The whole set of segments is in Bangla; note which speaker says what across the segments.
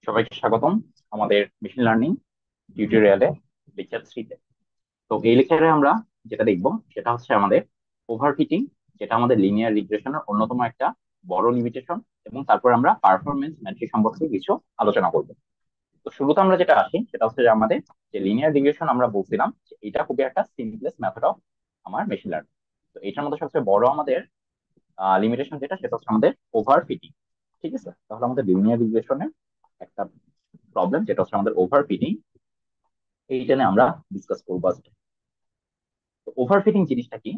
Speaker 1: সবাইকে স্বাগতম আমাদের মেশিন লার্নিং টিউটোরিয়ালে লেকচার 3-তে। তো এই লেকচারে আমরা যেটা দেখব সেটা হচ্ছে আমাদের ওভারফিটিং, যেটা আমাদের লিনিয়ার রিগ্রেশনের অন্যতম একটা বড় লিমিটেশন, এবং তারপর আমরা পারফরমেন্স মেট্রিক সম্পর্কে কিছু আলোচনা করব। তো শুরুতে আমরা যেটা আসি সেটা হচ্ছে যে আমাদের যে লিনিয়ার রিগ্রেশন আমরা বলছিলাম যে এটা খুবই একটা সিম্পলেস্ট মেথড অফ আমার মেশিন লার্নিং। তো এটার মধ্যে সবচেয়ে বড় আমাদের লিমিটেশন যেটা সেটা হচ্ছে আমাদের ওভারফিটিং। ঠিক আছে, তাহলে আমাদের লিনিয়ার রিগ্রেশনের একটা প্রবলেম যেটা হচ্ছে আমাদের ওভারফিটিং, এইটা নিয়ে আমরা ডিসকাস করবো আজকে। তো ওভারফিটিং জিনিসটা কি?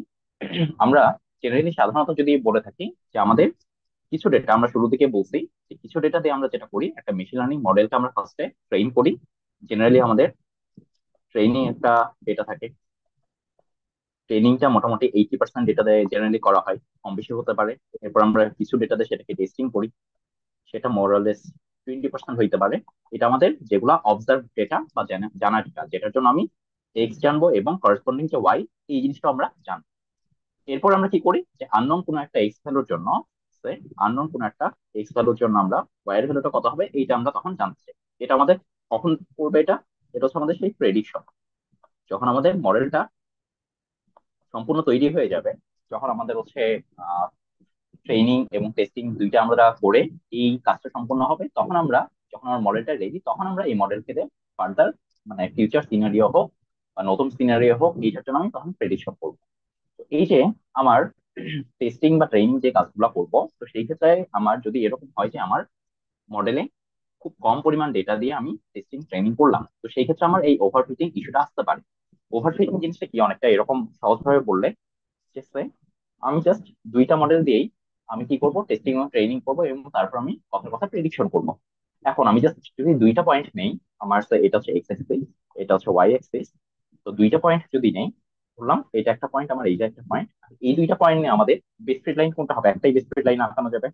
Speaker 1: আমরা জেনারেলি সাধারণত যদি বলে থাকি যে আমাদের কিছু ডেটা, আমরা শুরু থেকে বলছি যে কিছু ডেটা দিয়ে আমরা যেটা করি, একটা মেশিন লার্নিং মডেলকে আমরা ফার্স্টে ট্রেন করি। জেনারেলি আমাদের ট্রেনিং একটা ডেটা থাকে, ট্রেনিংটা মোটামুটি 80% ডেটা দিয়ে জেনারেলি করা হয়, কম বেশি হতে পারে। এরপর আমরা কিছু ডেটা দিয়ে সেটাকে টেস্টিং করি, সেটা মোরালেস 20% হইতে পারে। এটা আমাদের যেগুলা অবজার্ভ ডেটা বা জানা ডেটা, যেটার জন্য আমি এক্স জানবো এবং করেসপন্ডিং যে ওয়াই, এই জিনিসটা আমরা জানবো। এরপর আমরা কি করি যে আননোন কোনো একটা এক্স ভ্যালুর জন্য, আননোন কোনো একটা এক্স ভ্যালুর জন্য আমরা ওয়াই এর ভ্যালুটা কত হবে এইটা আমরা তখন জানতে চাই। এটা আমাদের কখন করবে? এটা এটা হচ্ছে আমাদের সেই প্রেডিকশন, যখন আমাদের মডেলটা সম্পূর্ণ তৈরি হয়ে যাবে, যখন আমাদের হচ্ছে ট্রেনিং এবং টেস্টিং দুইটা আমরা করে এই কাজটা সম্পূর্ণ হবে, তখন আমরা, যখন আমার মডেলটা রেডি, তখন আমরা এই মডেলকে ফার্দার, মানে ফিউচার সিনারিও হোক বা নতুন সিনারিও হোক, এইটার জন্য আমি তখন প্রেডিকশন করবো। তো এই যে আমার টেস্টিং বা ট্রেনিং যে কাজগুলো করব, তো সেই ক্ষেত্রে আমার যদি এরকম হয় যে আমার মডেলে খুব কম পরিমাণ ডেটা দিয়ে আমি টেস্টিং ট্রেনিং করলাম, তো সেই ক্ষেত্রে আমার এই ওভারফিটিং ইস্যুটা আসতে পারে। ওভারফিটিং জিনিসটা কি? অনেকটা এরকম সহজভাবে বললে, ঠিক আছে, আমি জাস্ট দুইটা মডেল দিয়েই আমি কি করব, টেস্টিং এবং ট্রেনিং করব, এবং তারপর আমি কথার কথা প্রেডিকশন করব। এখন আমি জাস্ট যদি দুইটা পয়েন্ট নেই, আমার এটা হচ্ছে এক্স অ্যাক্সিস, এটা হচ্ছে ওয়াই অ্যাক্সিস। তো দুইটা পয়েন্ট যদি নেই, বললাম এটা একটা পয়েন্ট, আমার এইটা একটা পয়েন্ট, এই দুইটা পয়েন্ট নিয়ে আমাদের বেসফিট লাইন কোনটা হবে? একটাই বেসফিট লাইন আঁকানো যাবে,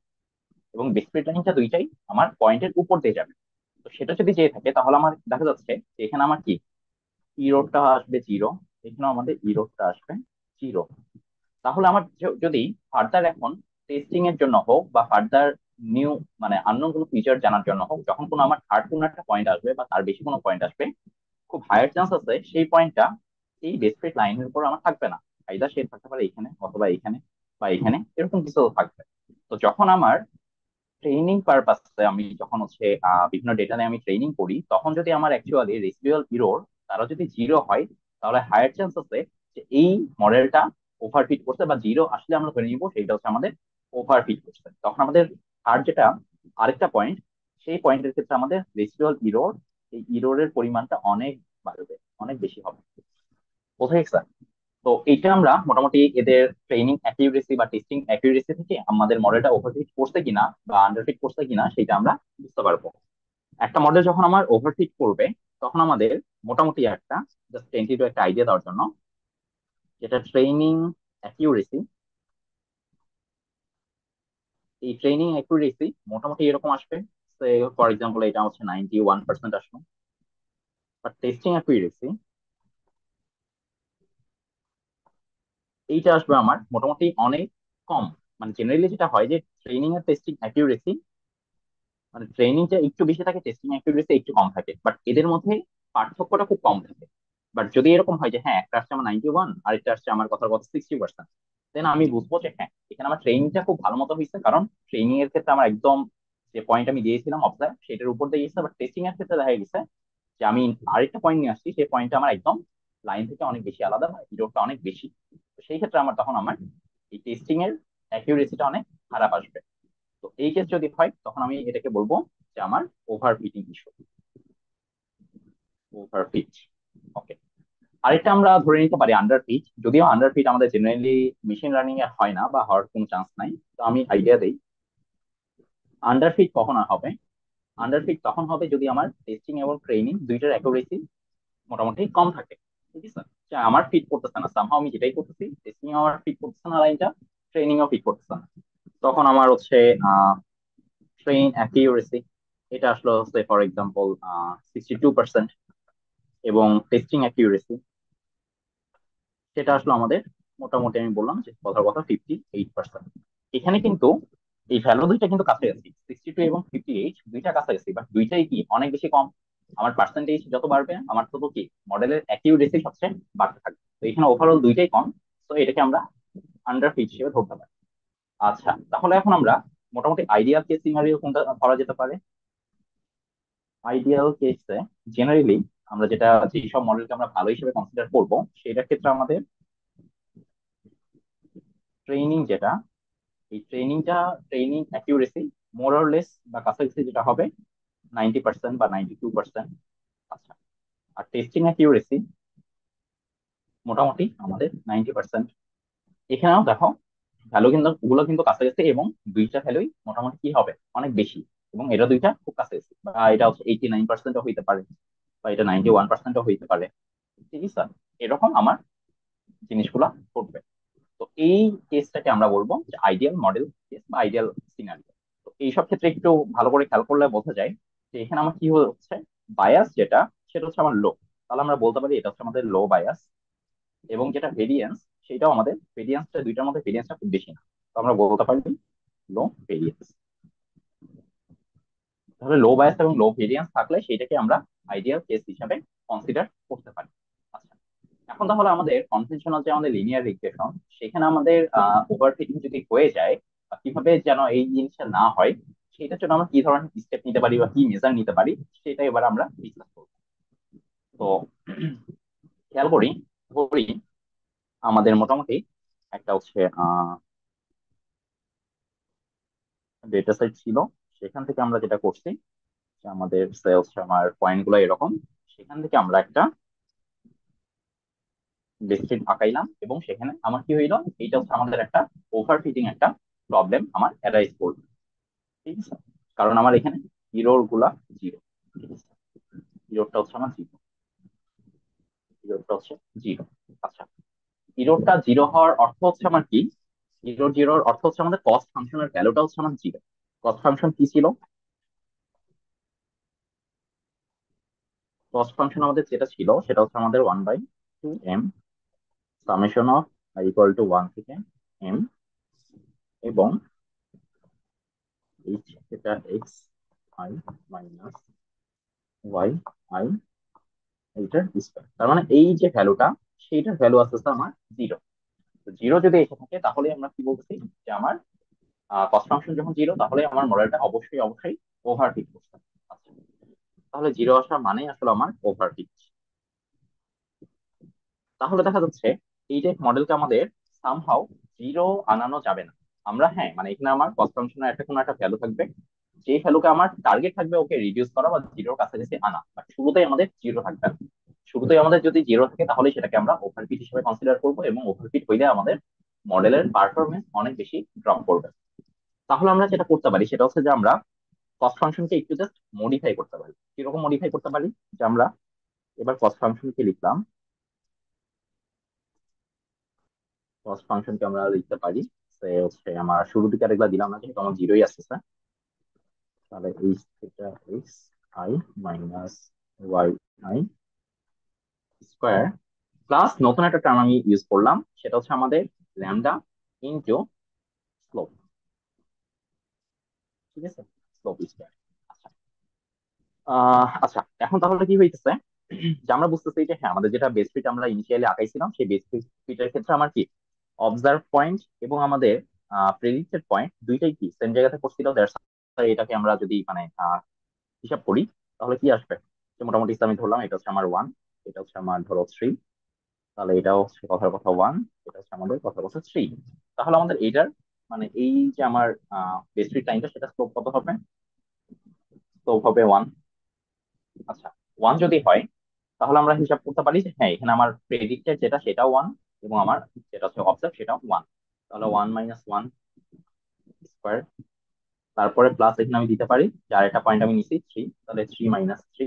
Speaker 1: এবং বেসফিট লাইনটা দুইটাই আমার পয়েন্টের উপর দিয়ে যাবে। তো সেটা যদি যেয়ে থাকে, তাহলে আমার দেখা যাচ্ছে যে এখানে আমার কি ইরোডটা আসবে জিরো, এখানেও আমাদের ইরোডটা আসবে জিরো। তাহলে আমার যদি ফার্দার এখন টেস্টিং এর জন্য হোক বা ফার্দার নিউ, মানে আননোন কোনো ফিচার জানার জন্য হোক, যখন কোনো আমার থার্ড কোনো একটা পয়েন্ট আসবে বা তার বেশি কোনো পয়েন্ট আসবে, খুব হায়ার চান্স আছে সেই পয়েন্টটা এই বেসফিট লাইনের উপর আমার থাকবে না। আইদার সে থাকতে পারে এখানে, অথবা এখানে, বা এখানে, এরকম কিছু থাকবে। তো যখন আমার ট্রেনিং পারপাসে আমি যখন হচ্ছে বিভিন্ন ডেটা নিয়ে আমি ট্রেনিং করি, তখন যদি আমার অ্যাকচুয়ালি রেসিডুয়াল ইরোর তারা যদি জিরো হয়, তাহলে হায়ার চান্স আছে যে এই মডেলটা ওভারফিট করছে, বা জিরো আসলে আমরা ধরে নিব সেটা হচ্ছে আমাদের ওভারফিট করছে। তখন আমাদের আর যেটা আরেকটা পয়েন্ট, সেই পয়েন্টের ক্ষেত্রে আমাদের রেসিডুয়াল ইরোর, এই ইরোরের পরিমাণটা অনেক বাড়বে, অনেক বেশি হবে। বোঝা গেছে? তো এইটা আমরা মোটামুটি এদের ট্রেনিং অ্যাকিউরেসি বা টেস্টিং অ্যাকিউরেসি থেকে আমাদের মডেলটা ওভারফিট করছে কিনা বা আন্ডারফিট করছে কিনা সেটা আমরা বুঝতে পারবো। একটা মডেল যখন আমার ওভারফিট করবে, তখন আমাদের মোটামুটি একটা, জাস্ট টেন্টেটিভ একটা আইডিয়া দেওয়ার জন্য, যেটা ট্রেনিং অ্যাকিউরেসি, এই ট্রেনিং অ্যাকিউরেসি মোটামুটি এরকম আসবে। ফর এক্সাম্পল এটা হচ্ছে 91% আসলো। বাট টেস্টিং অ্যাকিউরেসি এইটা আসবে আমার মোটামুটি অনেক কম। মানে জেনারেলি যেটা হয় যে ট্রেনিং আর টেস্টিং অ্যাকিউরেসি, মানে ট্রেনিংটা একটু বেশি থাকে, টেস্টিং অ্যাকিউরেসি একটু কম থাকে, বাট এদের মধ্যে পার্থক্যটা খুব কম থাকে। বাট যদি এরকম হয় যে হ্যাঁ, একটা আসছে আমার 91 আর একটা আসছে আমার কথার কথা 60%, দেন আমি বুঝবো যে হ্যাঁ, এখানে আমার ট্রেনিংটা খুব ভালো মতো হয়েছে, কারণ ট্রেনিং এর ক্ষেত্রে আমার একদম যে পয়েন্ট আমি দিয়েছিলাম অবস্থায় সেটার উপর দিয়ে গেছে। বাট টেস্টিং এর ক্ষেত্রে দেখা গেছে যে আমি আরেকটা পয়েন্ট নিয়ে আসছি, সেই পয়েন্টটা আমার একদম লাইন থেকে অনেক বেশি আলাদা, বা ইরোরটা অনেক বেশি। তো সেই ক্ষেত্রে আমার তখন আমার এই টেস্টিং এর অ্যাকিউরেসিটা অনেক খারাপ আসবে। তো এই কেস যদি হয়, তখন আমি এটাকে বলবো যে আমার ওভারফিটিং ইস্যু, ওভারফিট। ওকে। আরেকটা আমরা ধরে নিতে পারি আন্ডারফিট, যদিও আন্ডারফিট আমাদের জেনারেলি মেশিন লার্নিং এ হয় না বা হওয়ার কোনো চান্স নাই। তো আমি আইডিয়া দেই, আন্ডারফিট কখন হবে? আন্ডারফিট তখন হবে যদি আমার টেস্টিং এবং ট্রেনিং দুইটার অ্যাকুরেসি মোটামুটি কম থাকে। ঠিক আছে, যে আমার ফিট করতেছে না, সামহাও আমি যেটাই করতেছি, টেস্টিং আমার ফিট করতেছে না লাইনটা, ট্রেনিং ও ফিট করতেছে না, তখন আমার হচ্ছে ট্রেন অ্যাকিউরেসি এটা আসলো হচ্ছে ফর এক্সাম্পল 62%, এবং টেস্টিং অ্যাকিউরেসি সেটা আসলো আমাদের মোটামুটি, আমি বললাম যে কথার কথা 58%। এখানে কিন্তু এই ভ্যালু দুইটা কিন্তু কাছাকাছি, 62 এবং 58 দুইটা কাছাকাছি, বাট দুইটাই কি অনেক বেশি কম। আমার পার্সেন্টেজ যত বাড়বে আমার তত কি মডেলের অ্যাকিউরেসি সবচেয়ে বাড়তে থাকবে। তো এখানে ওভারঅল দুইটাই কম, তো এটাকে আমরা আন্ডার ফিট হিসেবে ধরতে পারি। আচ্ছা, তাহলে এখন আমরা মোটামুটি আইডিয়াল কেস সিনারিও কোনটা ধরা যেতে পারে? আইডিয়াল কেসে জেনারেলি আমরা যেসব মডেলকে আমরা ভালো হিসেবে কনসিডার করব, সেটার ক্ষেত্রে আমাদের ট্রেনিং যেটা, এই training accuracy more or less বা কাছাকাছি যেটা হবে 90% বা 92%। আচ্ছা, আর টেস্টিং অ্যাকিউরেসি মোটামুটি আমাদের 90%। এখানেও দেখো ভ্যালু কিন্তু ওগুলো কিন্তু কাছাকাছি, এবং দুইটা ভ্যালুই মোটামুটি কি হবে অনেক বেশি, এবং এটা দুইটা খুব কাছাকাছি, বা এটা হচ্ছে 89%ও হইতে পারে, বা এটা 91%ও হইতে পারে। ঠিক আছে, এরকম আমার জিনিসগুলা ঘটবে। তো এই কেসটাকে আমরা বলবো যে আইডিয়াল মডেল কেস বা আইডিয়াল সিনারিও। তো এইসব ক্ষেত্রে একটু ভালো করে খেয়াল করলে বোঝা যায় যে এখানে আমার কি হচ্ছে, বায়াস যেটা সেটা হচ্ছে আমার লো। তাহলে আমরা বলতে পারি এটা হচ্ছে আমাদের লো বায়াস, এবং যেটা ভেরিয়েন্স সেটাও আমাদের ভেরিয়েন্সটা দুইটার মধ্যে ভেরিয়েন্সটা খুব বেশি না, তো আমরা বলতে পারি লো ভেরিয়েন্স। তাহলে লো বায়াস এবং লো ভেরিয়েন্স থাকলে সেটাকে আমরা আইডিয়াল কেস হিসাবে কনসিডার করতে পারি। আচ্ছা, এখন তাহলে আমাদের কনভেনশনাল যে আমাদের লিনিয়ার রিগ্রেশন, সেখানে আমাদের ওভারফিটিং যদি হয়ে যায়, বা কিভাবে যেন এই জিনিসটা না হয়, সেটার জন্য আমরা কি ধরনের স্টেপ নিতে পারি বা কি মেজার নিতে পারি, সেটা এবার আমরা ডিসকাস করবো। তো খেয়াল করি ধরি আমাদের মোটামুটি একটা হচ্ছে ডেটা সেট ছিল, সেখান থেকে আমরা যেটা করছি যে আমাদের সেলস আমার পয়েন্ট গুলো এরকম, সেখান থেকে আমরা একটা বেসিক আঁকাইলাম, এবং সেখানে আমার কি হইলো, এইটা হচ্ছে আমাদের একটা ওভারফিটিং একটা প্রবলেম আমার অ্যারাইজ করলো। ঠিক আছে, কারণ আমার এখানে জিরোর গুলা জিরো। ঠিক আছে, জিরোটা হচ্ছে আমার জিরো, জিরোটা হচ্ছে জিরো। আচ্ছা, জিরোটা জিরো হওয়ার অর্থ হচ্ছে আমার কি, জিরোর অর্থ হচ্ছে আমাদের কস্ট ফাংশনের ভ্যালুটা হচ্ছে আমার জিরো। কস্ট ফাংশন কি ছিল? কস্ট ফাংশন আমাদের যেটা ছিল সেটা হচ্ছে আমাদের 1/2m summation of i equal to 1 থেকে m, এবং এইচ এটা X I minus Y I এইটার স্কয়ার। তার মানে এই যে ভ্যালুটা, সেইটার ভ্যালু আসতেছে আমার জিরো। তো জিরো যদি এসে থাকে তাহলে আমরা কি বলতেছি, যে আমার কস্ট ফাংশন যখন জিরো, তাহলে আমার মডেলটা অবশ্যই অবশ্যই ওভারফিট করছে। আচ্ছা, তাহলে জিরো আসা মানে আসলে আমার ওভারফিট। তাহলে দেখা যাচ্ছে এই যে মডেলকে আমাদের সামহাও জিরো আনানো যাবে না। আমরা হ্যাঁ মানে এখানে আমার কস্ট ফাংশনের একটা কোনো একটা ভ্যালু থাকবে, যে ভ্যালুকে আমার টার্গেট থাকবে ওকে রিডিউস করা বা জিরোর কাছাকাছি আনা, বাট শুরুতেই আমাদের জিরো থাকবে না। শুরুতেই আমাদের যদি জিরো থাকে তাহলে সেটাকে আমরা ওভারফিট হিসেবে কনসিডার করবো, এবং ওভারফিট হইলে আমাদের মডেলের পারফরমেন্স অনেক বেশি ড্রপ করবে। তাহলে আমরা যেটা করতে পারি সেটা হচ্ছে যে আমরা কস্ট ফাংশনকে একটু জাস্ট মডিফাই করতে পারি। কিরকম মডিফাই করতে পারি, যে আমরা এবার কস্ট ফাংশনকে লিখলাম, কস্ট ফাংশনকে আমরা লিখতে পারি সে হচ্ছে আমার শুরুর দিকে আরেকগুলা দিলাম না, যেহেতু আমার জিরোই আসতেছে। তাহলে এইচ থেকে X I minus Y I square, plus নতুন একটা টার্ম আমি ইউজ করলাম, সেটা হচ্ছে আমাদের ল্যামডা ইনটু স্লোপ। ঠিক আছে, স্লোপ স্কোয়ার। আচ্ছা, আচ্ছা, এখন তাহলে কি হইতেছে, যে আমরা বুঝতেছি যে হ্যাঁ আমাদের যেটা বেস ফিট আমরা ইনিশিয়ালি আঁকাইছিলাম, সেই বেস ফিটের ক্ষেত্রে আমার কি অবজার্ভ পয়েন্ট এবং আমাদের প্রেডিক্টেড পয়েন্ট দুইটাই কি সেম জায়গাতে পড়ছিল। এটাকে আমরা যদি মানে হিসাব করি, তাহলে কি আসবে, যে মোটামুটি আমি ধরলাম এটা হচ্ছে আমার ওয়ান, এটা হচ্ছে আমার ধরো থ্রি, তাহলে এটাও হচ্ছে কথার কথা ওয়ান, এটা হচ্ছে আমাদের কথার কথা থ্রি। তাহলে আমাদের এইটার মানে এই যে আমার বেস ফিট লাইনটা, সেটা স্লোপ কত হবে? স্লোপ হবে ওয়ান। আচ্ছা, ওয়ান যদি হয় তাহলে আমরা হিসাব করতে পারি যে হ্যাঁ এখানে আমার প্রেডিক্টেড যেটা সেটাও ওয়ান, এবং আমার যেটা হচ্ছে অবজার্ভ সেটাও ওয়ান। তাহলে ওয়ান মাইনাস ওয়ান স্কোয়ার, তারপরে প্লাস এখানে আমি দিতে পারি যে আরেকটা পয়েন্ট আমি নিচ্ছি থ্রি, তাহলে থ্রি মাইনাস থ্রি,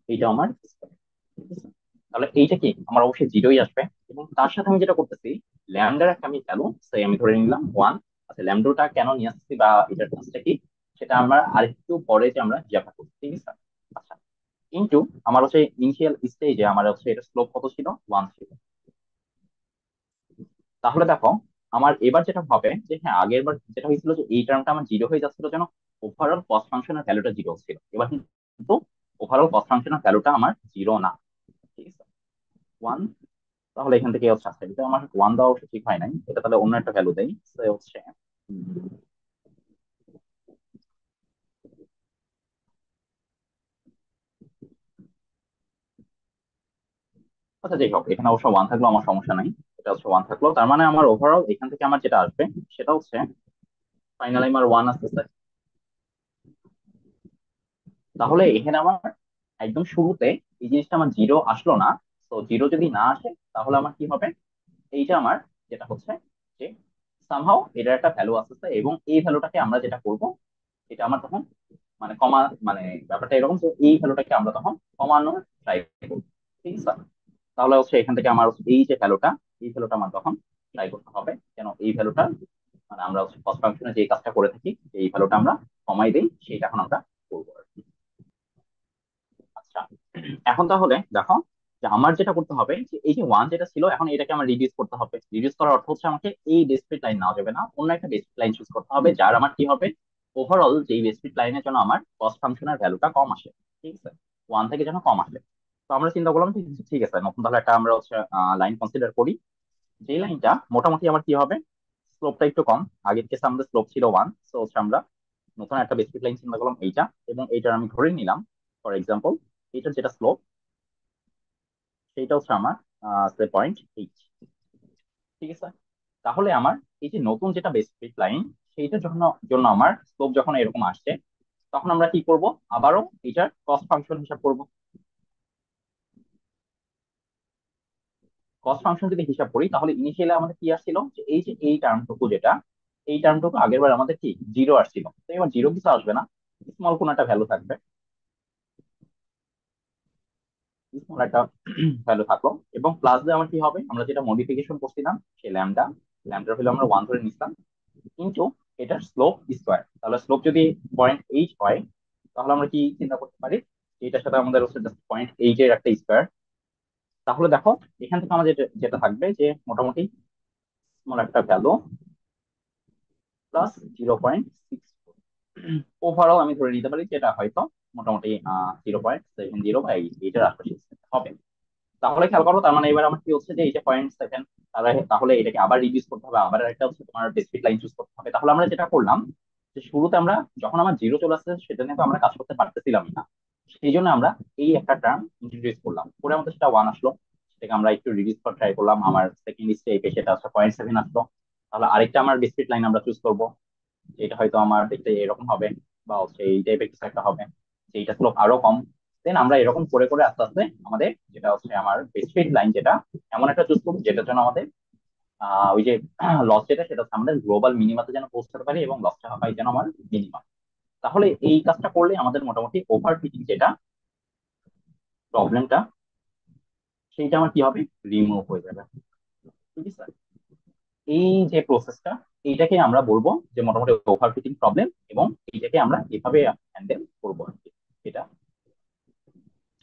Speaker 1: এইটা আমার square। ঠিক আছে? তাহলে এইটা কি আমার অবশ্যই জিরোই আসবে, এবং তার সাথে আমি যেটা করতেছি, ল্যামডার একটা আমি ভ্যালু সেই আমি ধরে নিলাম ওয়ান। আচ্ছা, ল্যামডাটা কেন নিয়ে আসছি বা এটার কাজটা কি, সেটা আমরা আরেকটু পরে যে আমরা হিসাবটা করছি। ঠিক আছে, আচ্ছা, ইনটু আমার হচ্ছে ইনিশিয়াল স্টেজে আমার হচ্ছে এটা স্লোপ কত ছিল, ওয়ান ছিল। তাহলে দেখো আমার এবার যেটা হবে যে হ্যাঁ, আগের বার যেটা হয়েছিল যে এই টার্মটা আমার জিরো হয়ে যাচ্ছিল, যেন ওভারঅল কস্ট ফাংশনের ভ্যালুটা জিরো ছিল। এবার কিন্তু ওভারঅল কস্ট ফাংশনের ভ্যালুটা আমার জিরো না, ঠিক আছে, ওয়ান। তাহলে এখান থেকে হচ্ছে আসছে, এটা আমার ওয়ান দেওয়া অবশ্য ঠিক হয় নাই, এটা তাহলে অন্য একটা ভ্যালু দেয়, সে হচ্ছে উম, আচ্ছা যাই হোক, এখানে অবশ্য ওয়ান থাকলেও আমার সমস্যা নাই। এটা হচ্ছে ওয়ান থাকলো, তার মানে আমার ওভারঅল এখান থেকে আমার যেটা আসবে সেটা হচ্ছে ফাইনালি আমার ওয়ান আসতেছে। তাহলে এখানে আমার একদম শুরুতে এই জিনিসটা আমার জিরো আসলো না। তো জিরো যদি না আসে তাহলে আমার কি হবে, এইটা আমার যেটা হচ্ছে যে সামহাও এটার একটা ভ্যালু আসতেছে, এবং এই ভ্যালুটাকে আমরা যেটা করব, এটা আমার তখন মানে কমা, মানে ব্যাপারটা এরকম যে এই ভ্যালুটাকে আমরা তখন কমানোর ট্রাই করবো, ঠিক আছে। তাহলে হচ্ছে এখান থেকে আমার হচ্ছে এই যে ভ্যালুটা, এই ভ্যালুটা আমার তখন ট্রাই করতে হবে, কেন এই ভ্যালুটা মানে আমরা হচ্ছে কস্ট ফাংশনে যে কাজটা করে থাকি, এই ভ্যালুটা আমরা কমাই দেই, সেইটা এখন আমরা করবো আর কি। আচ্ছা, এখন তাহলে দেখো যে আমার যেটা করতে হবে যে এই যে ওয়ান যেটা ছিল, এখন এটাকে আমার রিডিউস করতে হবে। রিডিউস করার অর্থ হচ্ছে আমাকে এই বেসফিট লাইন নেওয়া যাবে না, অন্য একটা বেসফিট লাইন চুজ করতে হবে, যার আমার কি হবে ওভারঅল যে বেসফিট লাইনের জন্য আমার কস্ট ফাংশনের ভ্যালুটা কম আসে, ঠিক আছে, ওয়ান থেকে যেন কম আসে। তো আমরা চিন্তা করলাম ঠিক ঠিক আছে, নতুন তাহলে একটা আমরা হচ্ছে লাইন কনসিডার করি। যে লাইনটা মোটামুটি আমার কি হবে, স্লোপটা একটু কম। আগের কেসে আমাদের স্লোপ ছিল ওয়ান, তো হচ্ছে আমরা নতুন একটা বেসিক লাইন চিন্তা করলাম এইটা, এবং এইটার আমি ধরে নিলাম ফর এক্সাম্পল এইটার যেটা স্লোপ সেইটা হচ্ছে আমার 0.8, ঠিক আছে। তাহলে আমার এই যে নতুন যেটা বেসিক লাইন, সেইটার জন্য জন্য আমার স্লোপ যখন এরকম আসছে, তখন আমরা কি করব, আবারও এটার কস্ট ফাংশন হিসাব করব। কস্ট ফাংশন যদি হিসাব করি তাহলে ইনিশিয়ালি আমাদের কি আসছিল, যে এই যে এই টার্মটুকু যেটা, এই টার্মটুকু আগের বার আমাদের কি জিরো আসছিল, তো এবার জিরো কিছু আসবে না, স্মল কোন একটা ভ্যালু থাকবে, স্মল একটা ভ্যালু থাকলো। এবং প্লাস দিয়ে আমার কি হবে, আমরা যেটা মডিফিকেশন করছিলাম সেই ল্যামডা, ল্যামডার ভ্যালু আমরা ওয়ান ধরে নিছিলাম, কিন্তু এটার স্লোপ স্কোয়ার। তাহলে স্লোপ যদি 0.8 হয়, তাহলে আমরা কি চিন্তা করতে পারি, এটার সাথে আমাদের হচ্ছে জাস্ট 0.8 এর একটা স্কোয়ার। তাহলে দেখো এখান থেকে আমাদের যেটা যেটা থাকবে যে মোটামুটি স্মল একটা ভ্যালু প্লাস 0.6। ওভারঅল আমি ধরে নিতে পারি যেটা হয়তো মোটামুটি 0.70 বা এইটার আশপাশে হবে। তাহলে খেয়াল করো, তার মানে এবার আমার কি হচ্ছে যে এই যে 0.7, তাহলে তাহলে এটাকে আবার রিডিউস করতে হবে, আবার একটা হচ্ছে তোমার বেসিক লাইন চুজ করতে হবে। তাহলে আমরা যেটা করলাম যে শুরুতে আমরা যখন আমার জিরো চলে আসছে সেটা নিয়ে তো আমরা কাজ করতে পারতেছিলাম না, সেই জন্য আমরা এই একটা টার্ম ইন্ট্রোডিউস করলাম, পরে আমাদের সেটা ওয়ান আসলো, সেটাকে আমরা একটু রিডিউস করার ট্রাই করলাম, আমার সেকেন্ড স্টেপে সেটা আসলে 0.7 আসলো। তাহলে আরেকটা আমার বেসিক লাইন আমরা চুজ করবো, এটা হয়তো আমার দেখতে এরকম হবে, বা হচ্ছে এই টাইপের কিছু একটা হবে, সেইটা স্লোপ আরো কম। দেন আমরা এরকম করে করে আস্তে আস্তে আমাদের যেটা হচ্ছে আমার বেসফিট লাইন, যেটা এমন একটা চুজ করবো যেটার জন্য আমাদের ওই যে লস যেটা, সেটা হচ্ছে আমাদের গ্লোবাল মিনিমাতে যেন পৌঁছাতে পারি, এবং লসটা হয় যেন আমার মিনিমাম। তাহলে এই কাজটা করলে আমাদের মোটামুটি ওভার ফিটিং যেটা প্রবলেমটা, সেইটা আমার কি হবে, রিমুভ হয়ে যাবে, ঠিক আছে। এই যে প্রসেসটা, এইটাকে আমরা বলবো যে মোটামুটি ওভার ফিটিং প্রবলেম, এবং এইটাকে আমরা এভাবে হ্যান্ডেল করবো আর কি, এটা।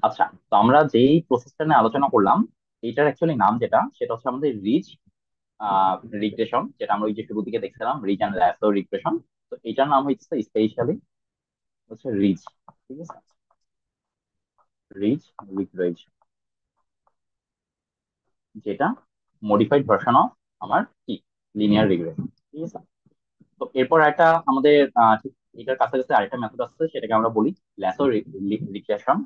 Speaker 1: আচ্ছা, তো আমরা যেই প্রসেসটা নিয়ে আলোচনা করলাম, এইটার অ্যাকচুয়ালি নাম যেটা, সেটা হচ্ছে আমাদের রিচ রিগ্রেশন, যেটা আমরা ওই যে শুরু দিকে দেখছিলাম রিচ অ্যান্ড ল্যাসো রিগ্রেশন। তো এটার নাম হচ্ছে স্পেশালি হচ্ছে রিচ, ঠিক আছে, রিচ রিগ্রেশন, যেটা মডিফাইড ভার্সন অফ আমার কি লিনিয়ার রিগ্রেশন, ঠিক আছে। তো এরপর একটা আমাদের ঠিক এটার কাছাকাছি আরেকটা মেথড আছে, সেটাকে আমরা বলি ল্যাসো রিগ্রেশন,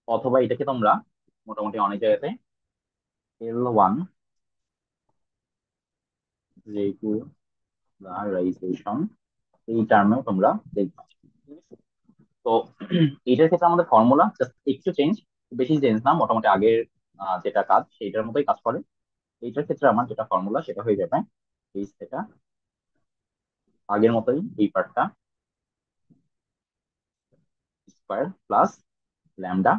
Speaker 1: অথবা এটাকে তোমরা মোটামুটি অনেক জায়গাতে L1 রেগুলারাইজেশন এই টার্মেও তোমরা দেখবে, ঠিক আছে? তো এটার ক্ষেত্রে আমাদের ফর্মুলা জাস্ট একটু চেঞ্জ, বেশি চেঞ্জ না, মোটামুটি আগের যেটা কাজ সেইটার মতোই কাজ করে। এইটার ক্ষেত্রে আমার যেটা ফর্মুলা সেটা হয়ে যাবে এই সেটা আগের মতোই, এই পার্টটা স্কোয়ার প্লাস ল্যামডা,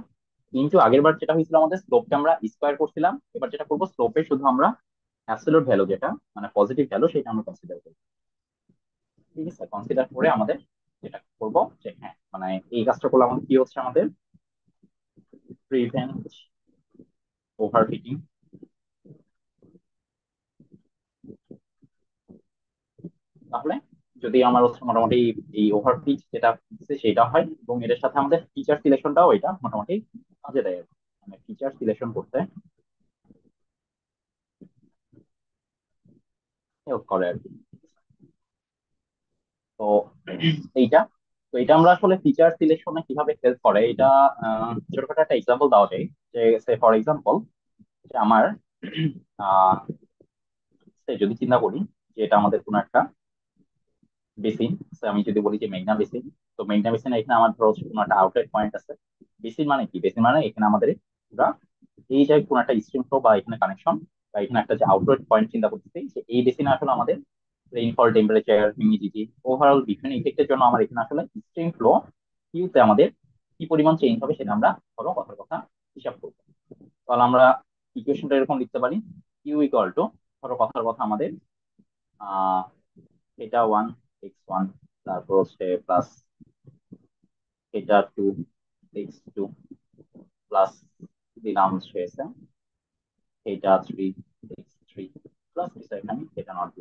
Speaker 1: কিন্তু আগের বার যেটা হয়েছিল আমাদের স্লোপটা আমরা স্কোয়ার করছিলাম, এবার যেটা করবো স্লোপে শুধু আমরা অ্যাবসলিউট ভ্যালু যেটা মানে পজিটিভ ভ্যালু সেটা আমরা কনসিডার করবো, ঠিক আছে। কনসিডার করে আমাদের যেটা করবো যে হ্যাঁ, মানে এই কাজটা করলে আমাদের কি হচ্ছে, আমাদের প্রিভেন্ট ওভারফিটিং। তাহলে যদি আমার হচ্ছে মোটামুটি এই ওভারফিট যেটা আছে সেটা হয়, এবং এটার সাথে আমাদের ফিচার সিলেকশনটাও এটা মোটামুটি কাজে দেয় আর কি। মানে ফিচার সিলেকশন করতে হেল্প করে আর কি। তো এইটা, তো এটা আমরা আসলে ফিচার সিলেকশনে কিভাবে হেল্প করে এটা ছোটখাটো একটা এক্সাম্পল দেওয়া যায়। যে ফর এক্সাম্পল যে আমার আহ যদি চিন্তা করি যে এটা আমাদের কোনো একটা বেসিন, আমি যদি বলি যে মেঘনা বেসিন, তো মেঘনা বেসিনে এখানে আমার ধরো হচ্ছে কোনো একটা আউটলেট পয়েন্ট আছে। বেসিন মানে কি? বেসিন মানে এখানে আমাদের পুরা এই যে কোনো একটা স্ট্রিম ফ্লো বা এখানে কানেকশন বা এখানে একটা যে আউটলেট পয়েন্ট চিন্তা করতেছি, যে এই বেসিনে আসলে আমাদের রেইনফল, টেম্পারেচার, হিউমিডিটি, ওভারঅল বিভিন্ন ইফেক্টের জন্য আমার এখানে আসলে স্ট্রিম ফ্লো কিউতে আমাদের কি পরিমাণ চেঞ্জ হবে সেটা আমরা ধরো কথার কথা হিসাব করবো। তাহলে আমরা ইকুয়েশনটা এরকম লিখতে পারি, কিউ ইকুয়াল টু ধরো কথার কথা আমাদের আহ এটা 1 x 1, তারপর হচ্ছে প্লাস এটা 2 x 2, প্লাস দিলাম হচ্ছে এটা 3 x 3, প্লাস কিছু এখানে এটা নট।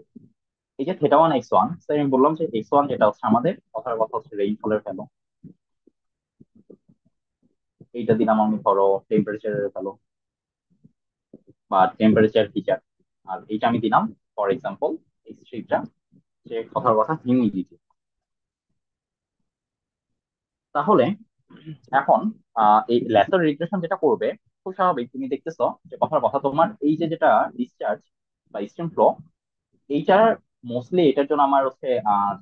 Speaker 1: এই যে θ1 x1, আমি বললাম যে x1 যেটা হচ্ছে আমাদের কথার কথা হচ্ছে রেইনফলের ভ্যালু, এইটা দিলাম আমি ধরো টেম্পারেচারের ভ্যালু বা টেম্পারেচার ফিচার, আর এইটা আমি দিলাম ফর এক্সাম্পল x3টা যে কথার কথা হিউমিডিটি। তাহলে এখন এই ল্যাসার রিগ্রেশন যেটা করবে, খুব স্বাভাবিক তুমি দেখতেছো যে কথার কথা তোমার এই যে যেটা ডিসচার্জ বা স্ট্রিম ফ্লো, এইটার মোস্টলি এটার জন্য আমার হচ্ছে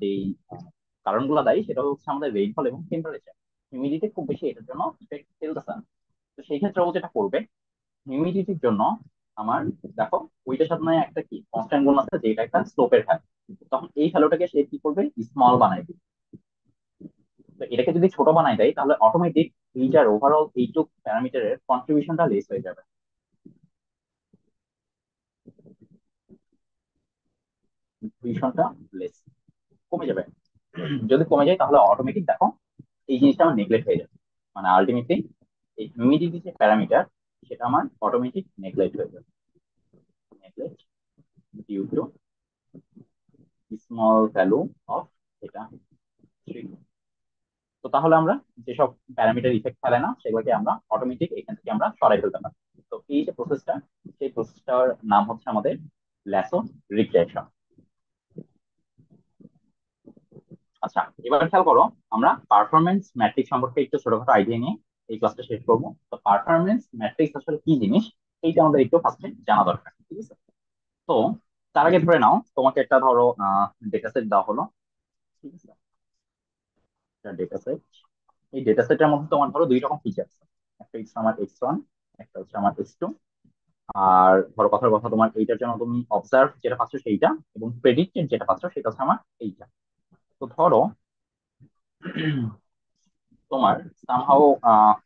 Speaker 1: যেই কারণগুলো দায়ী সেটা হচ্ছে আমাদের রেইনফল এবং টেম্পারেচার। হিউমিডিটি খুব বেশি এটার জন্য ইফেক্ট ফেলতেছে না। তো সেই ক্ষেত্রে ও যেটা করবে হিউমিডিটির জন্য আমার, দেখো ওইটার সাথে নয় একটা কি কনস্ট্যান্ট গুণ আছে যেটা একটা স্লোপের ভ্যালু, তখন এই ভ্যালুটাকে সে কি করবে, স্মল বানাই দিবে। তো এটাকে যদি ছোট বানাই দেয় তাহলে অটোমেটিক এইটার ওভারঅল এইটুক প্যারামিটারের কন্ট্রিবিউশনটা লেস হয়ে যাবে, কন্ট্রিবিউশনটা লেস কমে যাবে। যদি কমে যায় তাহলে অটোমেটিক দেখো এই জিনিসটা আমার নেগলেক্ট হয়ে যাবে। মানে আলটিমেটলি এই হিউমিডিটি যে প্যারামিটার সেটা আমার অটোমেটিক নেগলেক্ট হয়ে যাবে, neglect due to small value of এটা 3। তো তাহলে আমরা যেসব প্যারামিটার ইফেক্ট ফেলে না সেগুলোকে আমরা অটোমেটিক এখান থেকে আমরা সরাই ফেলতে পারি। তো এই যে প্রসেসটা, সেই প্রসেসটার নাম হচ্ছে আমাদের ল্যাসো রিগ্রেশন। আচ্ছা, এবার খেয়াল করো, আমরা পারফরমেন্স ম্যাট্রিক্স সম্পর্কে একটু ছোটখাটো আইডিয়া নিয়ে এই ক্লাসটা শেষ করবো। তো পারফরমেন্স ম্যাট্রিক্স আসলে কি জিনিস এইটা আমাদের একটু ফার্স্টে জানা দরকার, ঠিক আছে? তো তার আগে ধরে নাও তোমাকে একটা ধরো ডেটা সেট দেওয়া হলো, ঠিক আছে? একটা ডেটা সেট, এই ডেটা সেটের মধ্যে তোমার ধরো দুই রকম ফিচার আছে, একটা হচ্ছে আমার x1, একটা হচ্ছে আমার x2। আর ধরো কথার কথা তোমার এইটার জন্য তুমি অবজার্ভ যেটা পাচ্ছ সেইটা, এবং প্রেডিক্টেড যেটা পাচ্ছ সেটা হচ্ছে আমার এইটা। তো ধরো তোমার সামহাও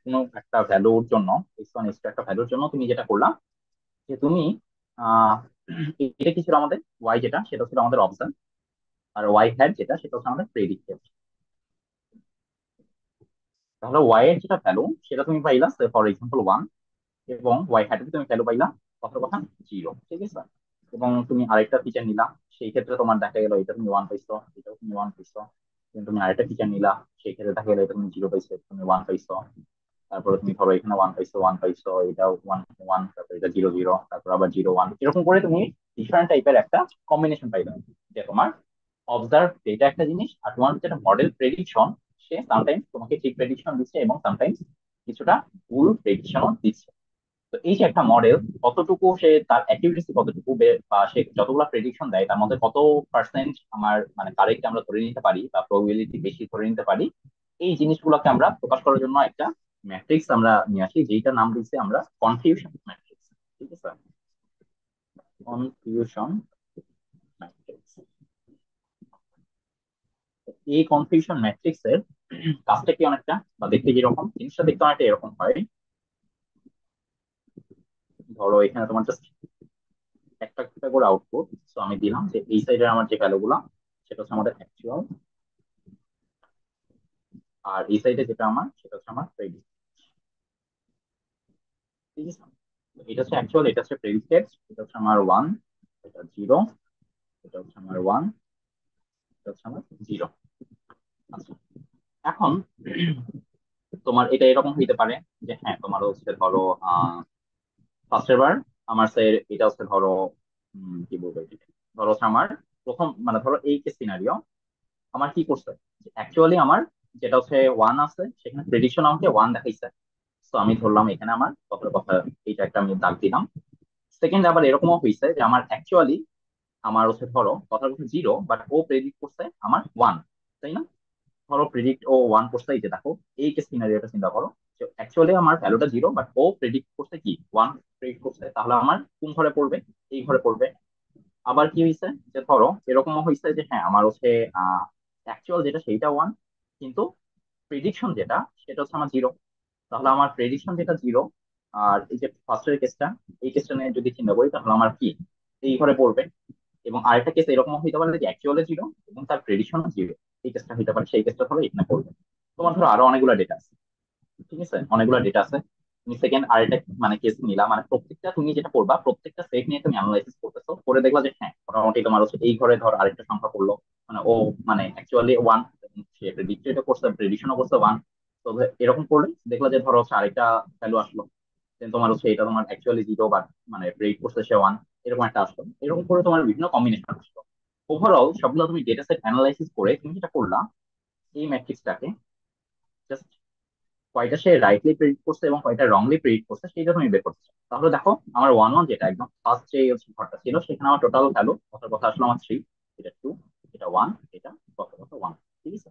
Speaker 1: কোনো একটা ভ্যালুর জন্য, x1 x2 একটা ভ্যালুর জন্য তুমি যেটা করলা যে তুমি আহ এটা কি ছিল আমাদের y, যেটা সেটা ছিল আমাদের অবজার্ভ, আর y হ্যাট যেটা সেটা হচ্ছে আমাদের প্রেডিক্টেড। তাহলে y এর যেটা ভ্যালু সেটা তুমি পাইলা ফর এক্সাম্পল 1, এবং y হ্যাটে তুমি ভ্যালু পাইলা কথার কথা 0, ঠিক আছে? এবং তুমি আরেকটা ফিচার নিলা, সেই ক্ষেত্রে তোমার দেখা গেল এটা তুমি 1 পাইছো, এটাও তুমি 1 পাইছো। কিন্তু তুমি আরেকটা ফিচার নিলা, সেই ক্ষেত্রে দেখা গেল এটা তুমি 0 পাইছো, তুমি 1 পাইছো। তারপরে তুমি ধরো এখানে 1 পাইছো, 1 পাইছো, এটাও 1 1, তারপর এটা 0 0, তারপর আবার 0 1, এরকম করে তুমি ডিফারেন্ট টাইপের একটা কম্বিনেশন পাইবে, যে তোমার অবজার্ভ ডেটা একটা জিনিস আর তোমার যেটা মডেল প্রেডিকশন, সে সামটাইমস তোমাকে ঠিক প্রেডিকশন দিচ্ছে এবং সামটাইমস কিছুটা ভুল প্রেডিকশনও দিচ্ছে। তো এই যে একটা মডেল কতটুকু সে তার অ্যাকিউরেসি কতটুকু বা সে যতগুলো প্রেডিকশন দেয় তার মধ্যে কত পার্সেন্ট আমার মানে কারেক্ট আমরা ধরে নিতে পারি বা প্রবাবিলিটি বেশি ধরে নিতে পারি, এই জিনিসগুলোকে আমরা প্রকাশ করার জন্য একটা ম্যাট্রিক্স আমরা নিয়ে আসি যেটার নাম দিচ্ছি আমরা কনফিউশন ম্যাট্রিক্স, ঠিক আছে? Confusion matrix. এই কনফিউশন ম্যাট্রিক্স এর কাজটা কি অনেকটা বা দেখতে কিরকম, জিনিসটা দেখতে অনেকটা এরকম হয়। ধরো এখানে তোমার জাস্ট একটা একটা করে আউটপুট, তো আমি দিলাম যে এই সাইডের আমার যে ভ্যালু গুলা সেটা হচ্ছে আমাদের অ্যাকচুয়াল, আর এই সাইডে যেটা আমার সেটা হচ্ছে আমার প্রেডিক্ট। ঠিক আছে। তো এটা হচ্ছে অ্যাকচুয়াল, এটা হচ্ছে প্রেডিক্টেড, এটা হচ্ছে আমার ওয়ান, এটা জিরো, এটা হচ্ছে আমার ওয়ান, এটা হচ্ছে আমার জিরো। আচ্ছা, এখন তোমার এটা এরকম হইতে পারে যে হ্যাঁ তোমার হচ্ছে ধরো ফার্স্টের বার আমার স্যার এটা হচ্ছে ধরো কি বলবো এটাকে, ধরো হচ্ছে আমার প্রথম মানে ধরো এই যে সিনারিও আমার কি করছে, অ্যাকচুয়ালি আমার যেটা হচ্ছে ওয়ান আছে সেখানে প্রেডিকশন আমাকে ওয়ান দেখাইছে। তো আমি ধরলাম এখানে আমার কথার কথা এইটা একটা আমি দাগ দিলাম। সেকেন্ড আবার এরকমও হয়েছে যে আমার অ্যাকচুয়ালি আমার হচ্ছে ধরো কথার কথা জিরো, বাট ও প্রেডিক্ট করছে আমার ওয়ান, তাই না? ধরো প্রেডিক্ট ও ওয়ান করছে, এই যে দেখো এই যে সিনারিওটা চিন্তা করো, অ্যাকচুয়ালি আমার ভ্যালুটা জিরো বাট ও প্রেডিক্ট করছে কি ওয়ান প্রেডিক্ট করছে, তাহলে আমার কোন ঘরে পড়বে? এই ঘরে পড়বে। আবার কি হয়েছে যে ধরো এরকমও হয়েছে যে হ্যাঁ আমার হচ্ছে অ্যাকচুয়াল যেটা সেইটা ওয়ান, কিন্তু প্রেডিকশন যেটা সেটা হচ্ছে আমার জিরো, তাহলে আমার প্রেডিকশন যেটা জিরো আর এই যে ফার্স্টের কেসটা, এই কেসটা নিয়ে যদি চিন্তা করি তাহলে আমার কি এই ঘরে পড়বে। এবং আরেকটা কেস এরকম হইতে পারে যে অ্যাকচুয়ালি জিরো এবং তার প্রেডিকশন জিরো, এই কেসটা হইতে পারে, সেই কেসটা হলো এখানে পড়বে। তোমার ধরো আরো অনেকগুলো ডেটা আছে, ঠিক আছে, অনেকগুলো ডেটা আছে। তুমি সেকেন্ড আরেকটা মানে কেস নিলা, মানে প্রত্যেকটা তুমি যেটা করবা প্রত্যেকটা সেট নিয়ে তুমি অ্যানালাইসিস করতেছো, করে দেখলা যে হ্যাঁ মোটামুটি তোমার হচ্ছে এই ঘরে ধর আরেকটা সংখ্যা পড়লো, মানে ও মানে অ্যাকচুয়ালি ওয়ান, সে প্রেডিক্টেড করছে প্রেডিকশনও করছে ওয়ান। তো এরকম করলে দেখলা যে ধরো হচ্ছে আরেকটা ভ্যালু আসলো, then তোমার হচ্ছে এটা তোমার অ্যাকচুয়ালি জিরো বাট মানে প্রেডিক্ট করছে সে ওয়ান, এরকম একটা আসলো, এরকম করে তোমার বিভিন্ন কম্বিনেশন আসলো। ওভারঅল সবগুলো তুমি ডেটা সেট অ্যানালাইসিস করে তুমি যেটা করলা, এই ম্যাট্রিক্সটাকে জাস্ট কয়টা সে রাইটলি প্রেডিক্ট করছে এবং কয়টা রংলি প্রেডিক্ট করছে সেটা তুমি বের করতে চাও। তাহলে দেখো আমার ওয়ান ওয়ান যেটা একদম ফার্স্ট যে হচ্ছে ঘরটা ছিল সেখানে আমার টোটাল ভ্যালু কথার কথা আসলো আমার থ্রি, এটা টু, এটা ওয়ান, এটা কথার কথা ওয়ান। ঠিক আছে।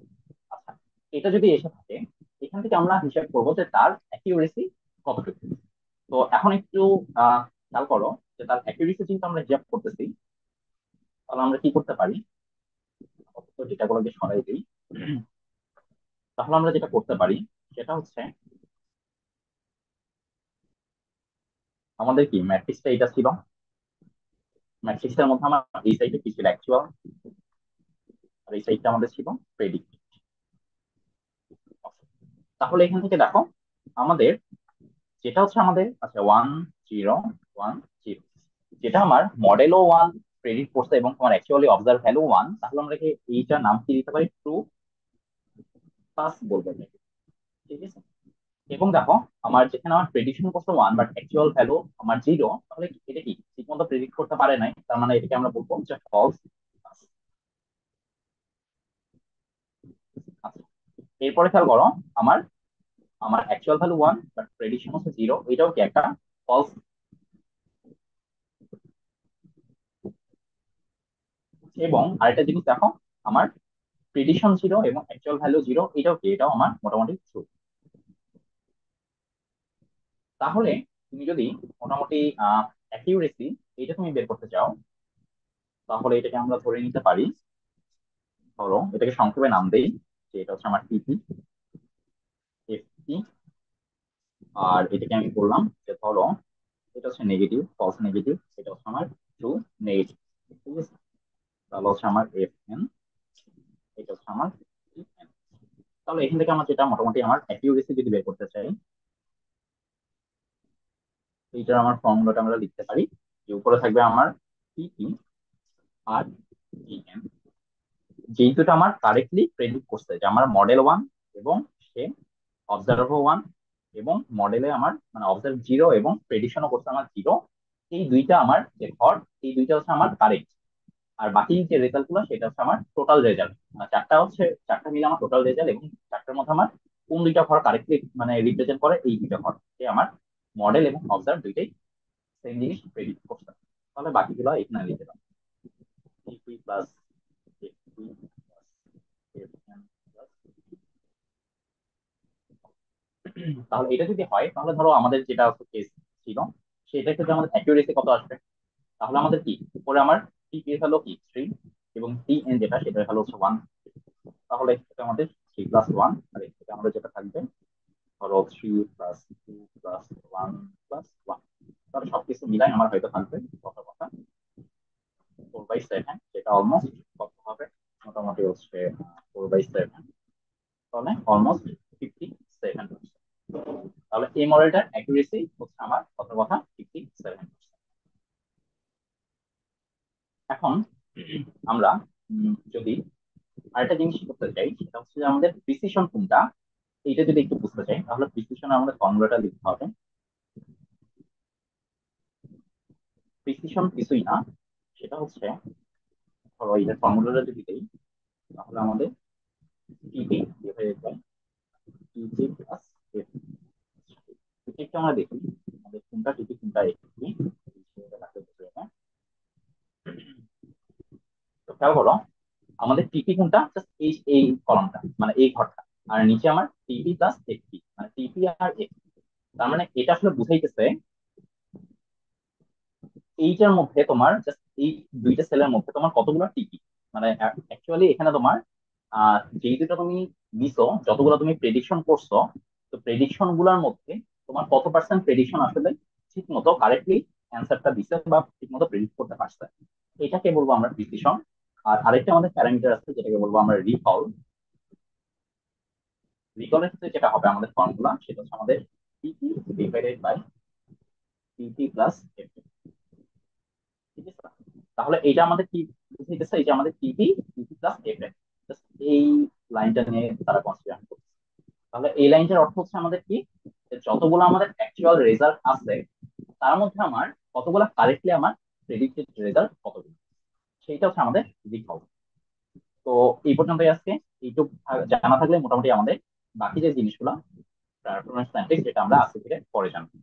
Speaker 1: আচ্ছা, এটা যদি এসে থাকে এখান থেকে আমরা হিসাব করবো যে তার অ্যাকিউরেসি কতটুকু। তো এখন একটু খেয়াল করো যে তার অ্যাকিউরেসি যেহেতু আমরা হিসাব করতেছি, তাহলে আমরা কি করতে পারি, ডেটাগুলোকে সরাই দিই। তাহলে আমরা যেটা করতে পারি সেটা হচ্ছে আমাদের কি ম্যাট্রিক্সটা এটা ছিল, ম্যাট্রিক্সের মধ্যে আমার এই সাইডে কি ছিল অ্যাকচুয়াল, আর এই সাইডটা আমাদের ছিল প্রেডিক্ট। তাহলে এখান থেকে দেখো আমাদের যেটা হচ্ছে আমাদের আচ্ছা ওয়ান জিরো ওয়ান জিরো, যেটা আমার মডেলও ওয়ান প্রেডিক্ট করছে এবং তোমার অ্যাকচুয়ালি অবজার্ভ ভ্যালু ওয়ান, তাহলে আমরা কি এইটা নাম কি দিতে পারি, ট্রু পাস বলবো এটাকে। ঠিক আছে। এবং দেখো আমার যেখানে আমার প্রেডিকশন করছে ওয়ান বাট অ্যাকচুয়াল ভ্যালু আমার জিরো, তাহলে এটা কি ঠিক মতো প্রেডিক্ট করতে পারে নাই, তার মানে এটাকে আমরা বলবো যে ফলস। আচ্ছা, এরপরে খেয়াল করো আমার আমার actual value one but prediction হচ্ছে জিরো, এটাও কি একটা ফলস। এবং আরেকটা জিনিস দেখো, আমার প্রেডিকশন জিরো এবং অ্যাকচুয়াল ভ্যালু জিরো, এটাও কি এটাও আমার মোটামুটি ট্রু। তাহলে তুমি যদি মোটামুটি অ্যাকিউরেসি এটা তুমি বের করতে চাও, তাহলে এটাকে আমরা ধরে নিতে পারি, ধরো এটাকে সংক্ষেপে নাম দেই যে এটা হচ্ছে আমার টিপি এফটি। আর এটাকে আমি বললাম যে ধরো এটা হচ্ছে নেগেটিভ ফলস নেগেটিভ, এটা হচ্ছে আমার ট্রু নেগেটিভ। ঠিক আছে। তাহলে হচ্ছে আমার এফ এন, এটা হচ্ছে আমার EN। তাহলে এখান থেকে আমার যেটা মোটামুটি আমার অ্যাকিউরেসি যদি বের করতে চাই, এইটার আমার ফর্মুলাটা আমরা লিখতে পারি যে উপরে থাকবে আমার টিপি আর EN, যেই দুটো আমার কারেক্টলি প্রেডিক্ট করছে যে আমার মডেল ওয়ান এবং সে অবজার্ভ ওয়ান, এবং মডেলে আমার মানে অবজার্ভ জিরো এবং প্রেডিকশনও করছে আমার জিরো, এই দুইটা আমার যে ঘর, এই দুইটা হচ্ছে আমার কারেক্ট। আর বাকি যে রেজাল্ট গুলো সেটা হচ্ছে আমার টোটাল রেজাল্ট, চারটা হচ্ছে চারটা মিলে আমার টোটাল রেজাল্ট, এবং চারটার মধ্যে আমার কোন দুইটা ঘর কারেক্টলি মানে রিপ্রেজেন্ট করে, এই দুইটা ঘর যে আমার মডেল এবং অবজার্ভ দুইটাই সেম জিনিস প্রেডিক্ট করছে। তাহলে বাকিগুলো এখানে লিখে দাও, টিপি plus FP plus FN plus. তাহলে এটা যদি হয় তাহলে ধরো আমাদের যেটা কেস ছিল সেটা ক্ষেত্রে আমাদের অ্যাকিউরেসি কত আসবে, তাহলে আমাদের কি উপরে আমার টিপি হলো কি থ্রি এবং টিএন যেটা সেটা হলো হচ্ছে ওয়ান। তাহলে এটা আমাদের থ্রি প্লাস ওয়ান, আর এর থেকে আমাদের যেটা থাকবে ধরো three plus two plus one plus one. তাহলে সবকিছু মিলাই আমার হয়তো থাকবে কথা কথা ফোর বাই সেভেন, যেটা অলমোস্ট কত হবে, মোটামুটি হচ্ছে ফোর বাই সেভেন, তাহলে অলমোস্ট 57%। তাহলে এই মডেলটার অ্যাকুরেসি হচ্ছে আমার কত কত কথা 57। এখন আমরা যদি আরেকটা জিনিস করতে চাই, সেটা হচ্ছে যে আমাদের প্রিসিশন কোনটা, এইটা যদি একটু বুঝতে চাই, তাহলে প্রিসিশনে আমাদের ফর্মুলাটা লিখতে হবে। প্রিসিশন কিছুই না, সেটা হচ্ছে, ধরো এই যে ফর্মুলাটা যদি দিই, তাহলে আমাদের টিপি ডিভাইডেড বাই টিপি প্লাস এফ। টিপিটা আমরা দেখি আমাদের কোনটা টিপি কোনটা এফ। তো খেয়াল করো, আমাদের টিপি কোনটা, জাস্ট এই এই কলামটা, মানে এই ঘরটা, আর নিচে আমার টিপি প্লাস এফপি, মানে টিপি আর এফ। তার মানে এটা আসলে বুঝাইতেছে এইটার মধ্যে তোমার জাস্ট এই দুইটা সেলের মধ্যে তোমার কতগুলো টিকি, মানে অ্যাকচুয়ালি এখানে তোমার যেই দুটো তুমি নিছো, যতগুলো তুমি প্রেডিকশন করছো, তো প্রেডিকশন গুলার মধ্যে তোমার কত পার্সেন্ট প্রেডিকশন আসলে ঠিক মতো কারেক্টলি অ্যান্সারটা দিছে বা ঠিক মতো প্রেডিক্ট করতে পারছে, এটাকে বলবো আমরা প্রিসিশন। আর আরেকটা আমাদের প্যারামিটার আছে যেটাকে বলবো আমরা রিকল। রিকলের ক্ষেত্রে যেটা হবে আমাদের ফর্মুলা, সেটা হচ্ছে আমাদের টিপি ডিভাইডেড বাই টিপি প্লাস এফ। ঠিক আছে, তাহলে এটা আমাদের কি বুঝাইতেছে, এই যে আমাদের টিপি টিপি প্লাস এফ, এই লাইনটা নিয়ে তারা কনসিডার করছে। তাহলে এই লাইনটার অর্থ হচ্ছে আমাদের কি, যে যতগুলো আমাদের অ্যাকচুয়াল রেজাল্ট আছে, তার মধ্যে আমার কতগুলো কারেক্টলি আমার প্রেডিক্টেড রেজাল্ট কতগুলো, সেইটা হচ্ছে আমাদের রিকল। তো এই পর্যন্তই আজকে। এইটুকু জানা থাকলে মোটামুটি আমাদের বাকি যে জিনিসগুলো পারফরমেন্স ম্যাট্রিক্স, যেটা আমরা আজকে থেকে পরে জানবো।